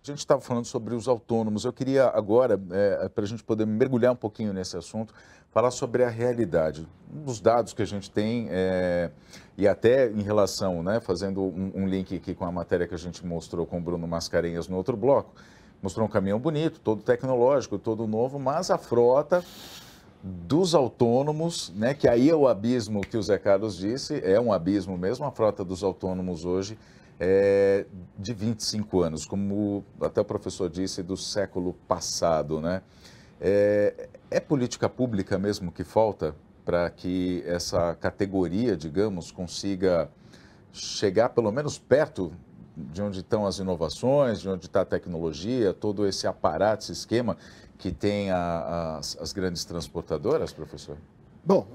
A gente estava falando sobre os autônomos. Eu queria agora, para a gente poder mergulhar um pouquinho nesse assunto, falar sobre a realidade. Um dos dados que a gente tem, e até em relação, né, fazendo um link aqui com a matéria que a gente mostrou com o Bruno Mascarenhas no outro bloco, mostrou um caminhão bonito, todo tecnológico, todo novo, mas a frota dos autônomos, né, que aí é o abismo que o Zé Carlos disse, é um abismo mesmo, a frota dos autônomos hoje é de 25 anos, como até o professor disse, do século passado, né? É política pública mesmo que falta para que essa categoria, digamos, consiga chegar pelo menos perto de onde estão as inovações, de onde está a tecnologia, todo esse aparato, esse esquema que tem as grandes transportadoras, professor? Bom,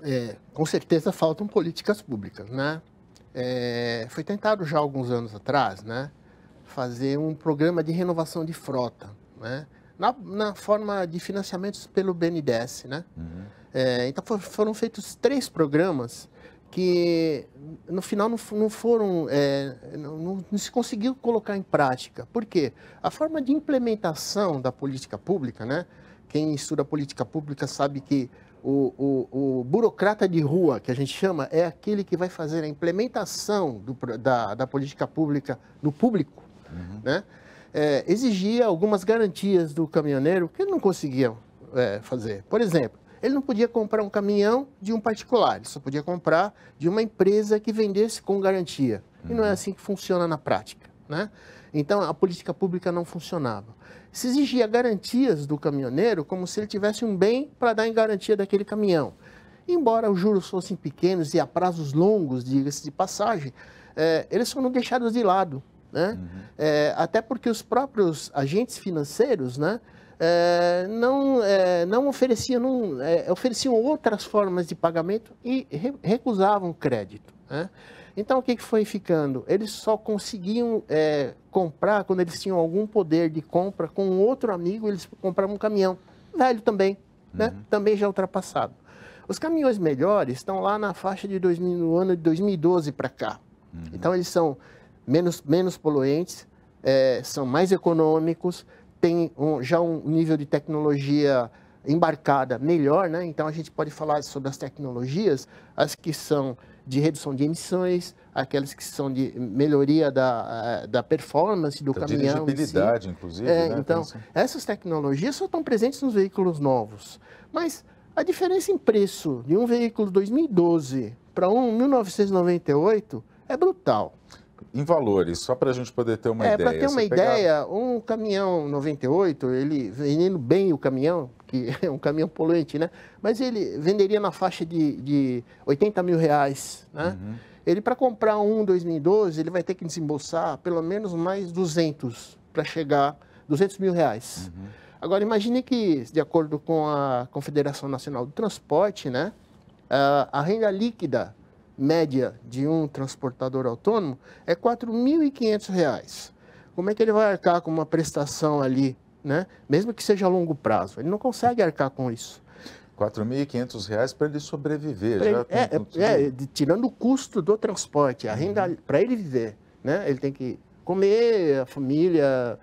com certeza faltam políticas públicas, né? Foi tentado já alguns anos atrás, né, fazer um programa de renovação de frota, né, na forma de financiamentos pelo BNDES, né? Uhum. Então foram feitos 3 programas que no final não foram, não se conseguiu colocar em prática. Por quê? A forma de implementação da política pública, né? Quem estuda política pública sabe que o burocrata de rua, que a gente chama, é aquele que vai fazer a implementação da política pública no público, né? Exigia algumas garantias do caminhoneiro que ele não conseguia fazer. Por exemplo, ele não podia comprar um caminhão de um particular, ele só podia comprar de uma empresa que vendesse com garantia. E não é assim que funciona na prática, né? Então, a política pública não funcionava. Se exigia garantias do caminhoneiro como se ele tivesse um bem para dar em garantia daquele caminhão. Embora os juros fossem pequenos e a prazos longos, diga-se de passagem, eles foram deixados de lado, né? Até porque os próprios agentes financeiros, né, não ofereciam, ofereciam outras formas de pagamento e recusavam crédito, né? Então, o que foi ficando? Eles só conseguiam comprar quando eles tinham algum poder de compra com outro amigo, eles compravam um caminhão, velho também, né? Também já ultrapassado. Os caminhões melhores estão lá na faixa de no ano de 2012 para cá. Então, eles são menos poluentes, são mais econômicos, têm já um nível de tecnologia embarcada melhor, né? Então, a gente pode falar sobre as tecnologias, as que são de redução de emissões, aquelas que são de melhoria da performance do caminhão. Dirigibilidade, inclusive, né? Então, essas tecnologias só estão presentes nos veículos novos. Mas a diferença em preço de um veículo 2012 para um 1998 é brutal. Em valores, só para a gente poder ter uma ideia. Para ter uma ideia, um caminhão 98, ele vendendo bem o caminhão, que é um caminhão poluente, né? Mas ele venderia na faixa de 80 mil reais, né? Ele, para comprar um 2012, ele vai ter que desembolsar pelo menos mais 200 para chegar a 200 mil reais. Agora, imagine que, de acordo com a Confederação Nacional do Transporte, né, a renda líquida média de um transportador autônomo é R$ 4.500. Como é que ele vai arcar com uma prestação ali, né? Mesmo que seja a longo prazo? Ele não consegue arcar com isso. R$ 4.500 para ele sobreviver. Tirando o custo do transporte, a renda para ele viver, né? Ele tem que comer, a família,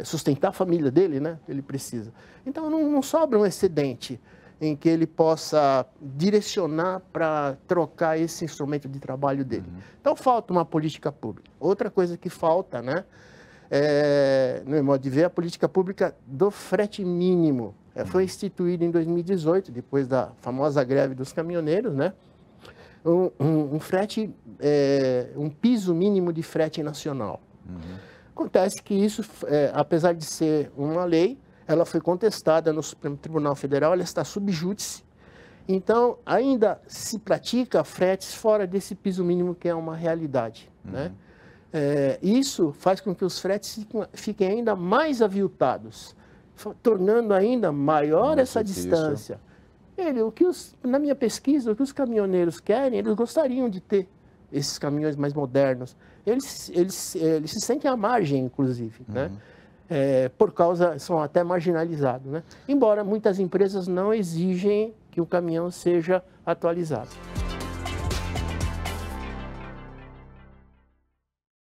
sustentar a família dele, né? Ele precisa. Então, não sobra um excedente em que ele possa direcionar para trocar esse instrumento de trabalho dele. Então, falta uma política pública. Outra coisa que falta, né, no meu modo de ver, a política pública do frete mínimo. Foi instituída em 2018, depois da famosa greve dos caminhoneiros, né, um piso mínimo de frete nacional. Acontece que isso, apesar de ser uma lei, ela foi contestada no Supremo Tribunal Federal, ela está sub júdice. Então, ainda se pratica fretes fora desse piso mínimo, que é uma realidade, né? Isso faz com que os fretes fiquem ainda mais aviltados, tornando ainda maior essa distância. Na minha pesquisa, o que os caminhoneiros querem, eles gostariam de ter esses caminhões mais modernos. Eles se sentem à margem, inclusive, né? São até marginalizados, né? Embora muitas empresas não exigem que o caminhão seja atualizado.